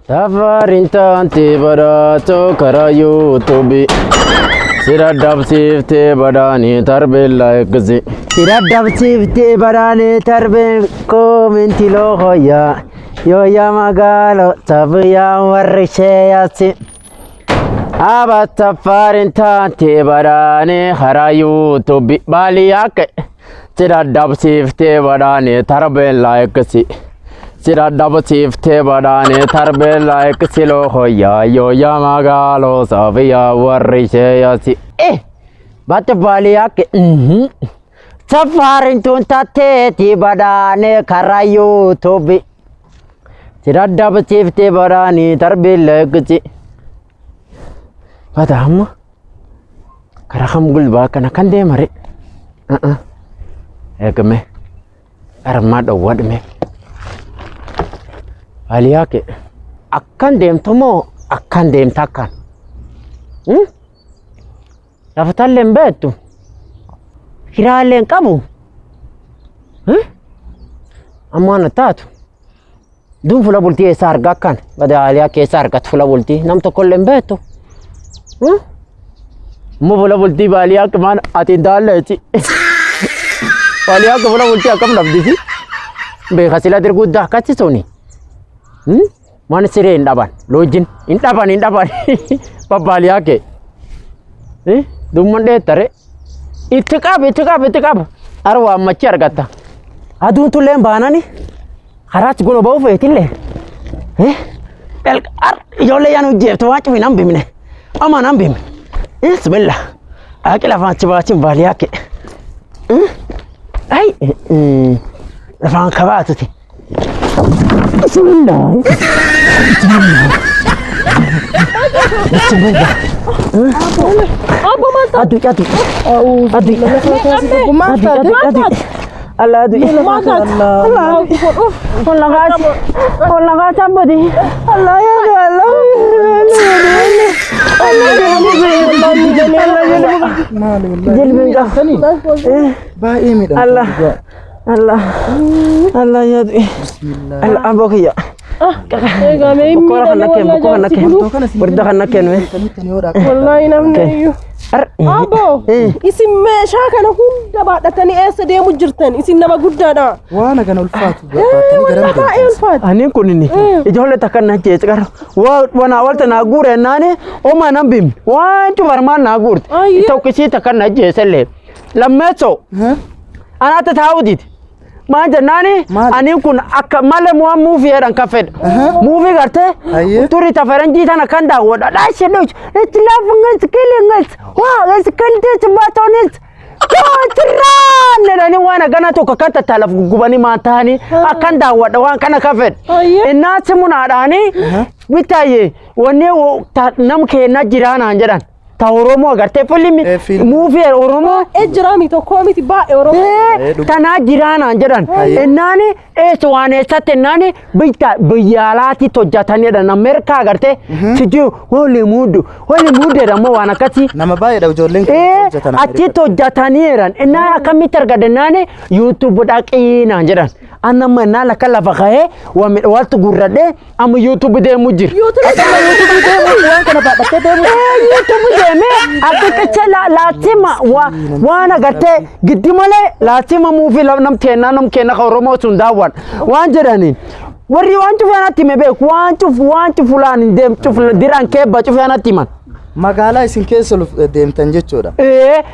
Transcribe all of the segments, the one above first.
Safarin tanti barato kara YouTube Sira dabsifte badani tarbe laikzi Sira dabsifte badani tarbe commenti lo hoya Yo ya magalo tabuya warishe yasi Aba safarin tanti badani kara YouTube Bali yake Sira dabsifte badani tarbe laikzi Sira dabsifte badani tarbe laikzi lo hoya Yo ya magalo tabuya warishe yasi Bate Bali yake Safarin tuntate ti badani kara YouTube Sira dabsifte badani tarbe laikzi Bata amma kara kham gulba kana kande mare Ekme armada wadme Bali yake akkan deemtomo akkan deemtakkan Lafatalleen beektu hiraalleen qabu ammaan taatu dun fula bultii eessa argaa akkan bada Aliyaa keessa argatu fula bultii nam tokkolleen beektu Mo fula bultii Aliyaa maan ati daalleeti Aliyaa fula bultii akkam dhabdisi beeka sila dirguddaa akkatti suni Maan siree hin dhaban loojin hin dhaban Babba Aliyaa kee Dumman dheettare itti qaba arwa ammachi argatta aduun tulleen baanani karaatti gono ba'uu feetillee ijoollee yaan hojjeeftu waan cufi nan bimne ama nan bimne bismillah aqi lafaan achi baachin Aliyaa kee ay lafaan kabaatuti bismillah Abu mantap. Aduh. Mantap. Allah aduh. Mantap. Allah. Orang kacang bodi. Allah ya Allah. Allah. Allah. Allah ya aduh. Allah abok ya. Bukan nak wallahi namne abo isim meesha kana hunda baadhatani eesade mujirtan isin nama guddada waana kana ulfaatu baatani ani kunini ijolle takanna jeeqar wana walta na gure nane o manambim wantu barman na gurt itawkisi takanna jeeselle lammeso anata taawdit Ma janani ani kun akka male mo movie eran kafed movie garte turi ta faranji tana kanda woda da shedo it love ngas killing wa skilte chbatonis ko tran ne ni wana gana to kakata talaf gubani matani akanda woda wan kana kafed ina timuna dani bitaye wonne namke na jirana jadan Ta Oromo garte film movie Oromo jirami to komiti ba Oromo tana jirana jadan enani eswane satenani bita biyalati to jatani da America garte siju holy mood da mo wana kati nama baye da jollen jatana ati to jatani eran enna akamitar gadanani YouTube da qina jadan anama nala kala bagaye wa waltu gurrade am YouTube de mujir YouTube de wan kana ba de YouTube me akikacha latima wana garte gidimale latima movie nam kena Oromo sundawan wan jedani wari wan tufana time be wan fulani dem diran ke ba tufana timan magala isin kesul dem tanjechoda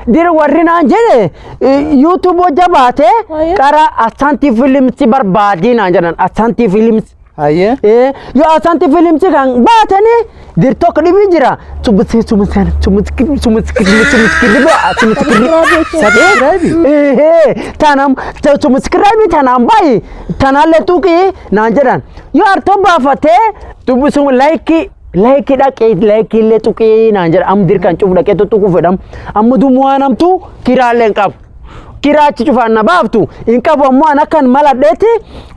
dir warina jede YouTube jabate kara Ashanti Films barbadi na janan Ashanti Films Aye yo Ashanti Films kan batani dir tok dibi jira subscribe tanam subscribe tanam bai tanale tuki na janan yo arto bafate tubusum like da ke like le tuki na jar am dir kan cuf da ke to tuku fedam am du muanam tu kiralen kap kiraachi cufaanna baaftu in qabu ammoo an akkan maladheeti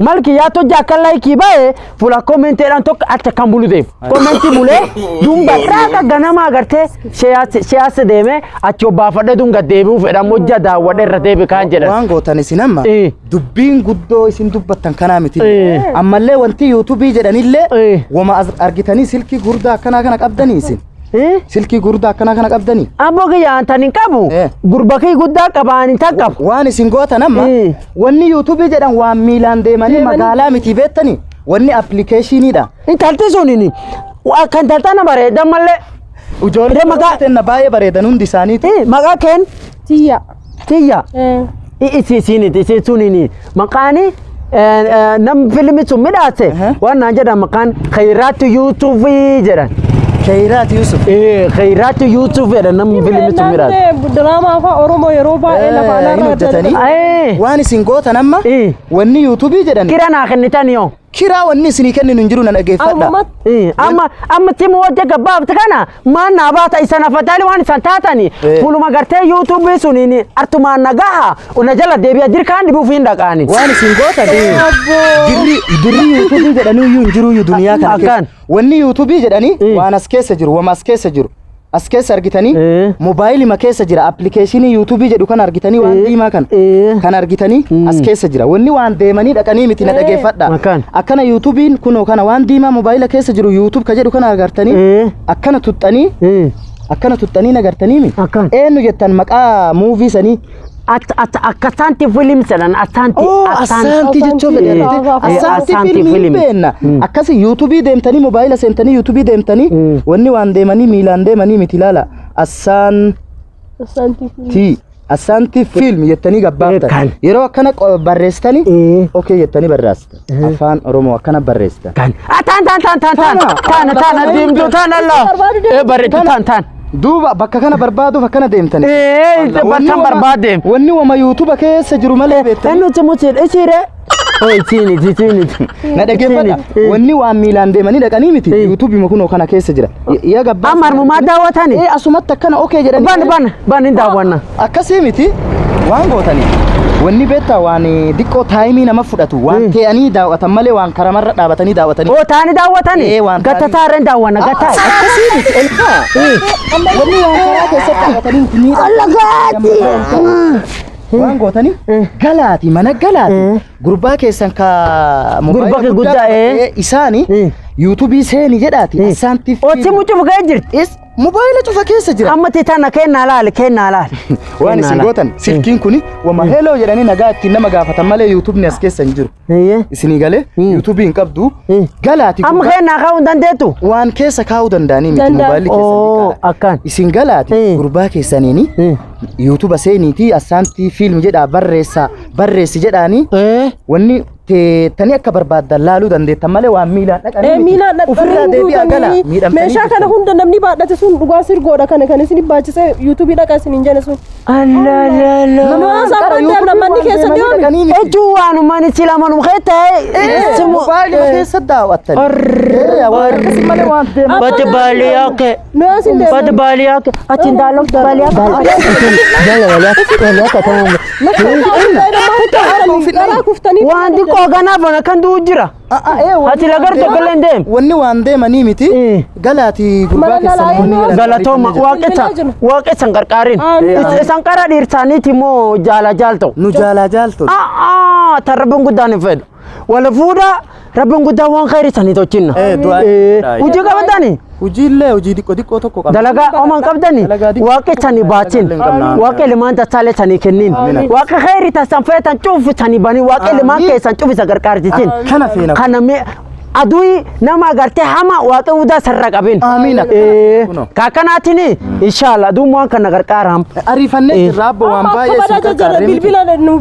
malki yaato jakkan laayikii bae fula komenteedhaan tokko acha kan bulu deem komentii bulee dumba dhaaka ganama agartee siyaasa deeme achi obbaafadhe dunga deebi'uu fedhan hojja daawwadhe irra deebi kaan jedhan waan gootan isin amma dubbiin guddoo isin dubbattan kanaa miti ammallee wanti yuutuubii jedhanillee wama argitanii silkii gurdaa akkanaa kana qabdanii isin silkii gurdaa akkanaa kana qabdanii abbo giyyaan tan hin qabu gurbakii guddaa qabaan tan qabu waan isin gootan amma wanni yuutuubii jedhan waan miilaan deemanii magaalaa miti beettanii wanni appilikeeshiniidha intalti sunini kan taltana bareedan mallee ijoollee maqaa baay'ee bareedan hundi isaaniitu maqaa keen tiyya Isiniti isin sunini maqaani nam filmi sun midhaase waan naan jedhan maqaan khayraatu yuutuubii jedhan Khayraat Yusuf khayraatu yuutuuf jedhan nam filmi sun midhaase drama afaa oromoo yeroo baay'ee lafa hojjetanii waan isin gootan amma wanni yuutuubii jedhan kira naa kennitan yoo kira wanni isinii kennin hin jiru na dhageeffadha amma timu wajja gabbaafte kana maan naa baata isan afatali waan isan taatani fuluma gartee yuutuubii suniin artumaan nagaha una jala deebi'a dirkaan dhibuuf hin dhaqaani waan isin gootan dirri yuutuubii jedhanii iyyuu hin jiru duniyaa kana keessa wanni yuutuubii jedhanii waan as keessa jiru wama as keessa jiru as keessa argitanii mobaayilii ma keessa jira appilikeeshinii yuutuubii jedhu kan argitanii waan diimaa kan argitanii as keessa jira wanni waan deemanii dhaqanii miti na dhageeffadha akkana yuutuubiin kunoo kana waan diimaa mobaayila keessa jiru yuutuub ka jedhu kana agartanii akkana tuxxanii nagartanii mi eenyu jettan maqaa muuvii sanii Assanti film sanan assanti jechuun assanti film beenna akkasi yuutuubii deemtanii mobaayila seentanii yuutuubii deemtanii wanni waan deemanii miilaan deemanii miti laala assanti film jettanii gabbaaftan yeroo akkana barreessitanii okay jettanii barreessitan afaan oromoo akkana barreessitan tan deemtu tan Allah barreessitu tan duuba bakka kana barbaaduuf akkana deemtanii bakkan barbaaddeem wanni wama yuutuuba keessa jiru malee beektanii nuti mutiin isire siiniti na dhageeffadha wanni waan miilaan deemanii dhaqanii miti yuutuubii makunoo kana keessa jira yaa gabbaa amarmumaa daawwatanii asumatti akkana okay jedhanii ban hin daawwanna akkasii miti waan gootanii wanni beektaa waan diqqoo taayimii nama fudhatu waan ta'anii daawwatan malee waan karamarra dhaabatanii daawwatanii taani daawwatanii gatta taareen daawwanna gatta akkasii miti wanni waan karaa keessatti dhaabatanii ni allagaati waan gootanii galaati mana galaati gurbaa keessan ka gurbaa guddaa isaanii yuutuubii seeni jedhaati assanti oti mucuuf ga'ee jirti mobaayila cufa keessa jira amma titana kennaa laal waan isin gootan silkiin kuni wama hello jedhanii nagaa ittiin nama gaafatan malee yuutuubni as keessa hin jiru isinii galee yuutuubii hin qabdu galaati amma kennaa kaa'uu hin dandeettu waan keessa kaa'uu danda'anii miti mobaayilli keessan akkaan isin galaati gurbaa keessaniini yuutuuba seeniitii assanti fiilm jedhaa barreessi jedhaanii wanni tani akka barbaadan laaluu dandeettan malee waan miilaan dhaqanii ofirraa deebi'aa gala meeshaa kana hunda namni baadhate sun dhugaa sirgoodha kana isin baachise yuutuubii dhaqa isin hin jenne sun namanni keessa deemu ejuu waanumaan itti lamanum keetta'e mobaayilii keessa daawwattan bati baaliyaake achiin daalo waan diqqoo ganaaf kan du'u jira ati lagar tokkollee hin deem wanni waan deemanii miti galaati gurbaa keessan galatooma waaqessan qarqaarin isan qara dhiirsaaniiti moo jaalajaal ta'u nu jaalajaal ta'u tan rabbiin guddaan hin fedhu wala fuudha rabbiin guddaan waan khayri sanii tolchinna hujii qabatanii hujiillee hujii diqqoo tokko qabna dalagaa oman qabdanii waaqessanii baachin waaqe limaan tasaalee sanii kennin waaqa khayri tasan feetan cuufisanii banii waaqe limaan keessan cuufisa gargaarsisin kana feena kana adui nama agartee hama waaqe udaa sarra qabin amiin kaakanaatini inshallah duumaan kana gargaaram ariifannee jirra abbo waan baay'ee si gargaarree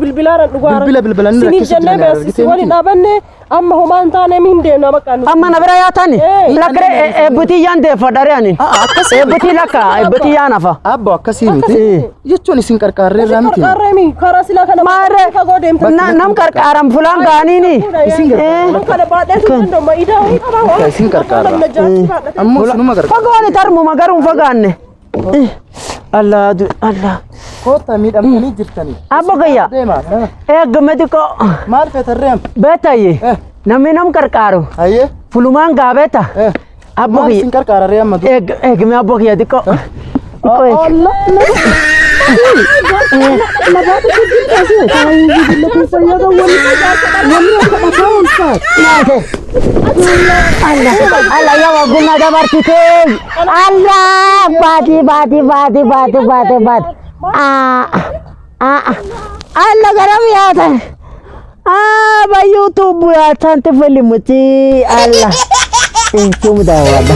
bilbilaan dhugaara bilbilaan sinii jennee beeksisi wani dhaabanne amma homaan taane min deemna bakka amma na bira yaatani lakre ebuti yande fadare ani ebuti laka ebuti yanafa abbo akkasii miti jechuun isin qarqaarree irraa miti qarqaarree karaa sila kana maare nam qarqaaram fulaan gaaniini isin kana baadhee sun ma idaa ho'i qaba isin qarqaara ammoo sunuma qarqaara fagaani tarmu magaruun fagaanne Allah Kota miidhamtanii jirtanii. Abbo kiyya. Deema. Eegameti ko. Maal feetarreem? Beetaye. Namni nam qarqaaru. Hayyee. Fulumaan gaabeta. Abbo Maal kiyya. isin qarqaara reem madu? Eegame abbo kiyya xiqqoo. Allah ya waguna da martite. Allah badi. Allah garam ya tan. Ba YouTube ya tan te film ti Allah. Cuma dah wala.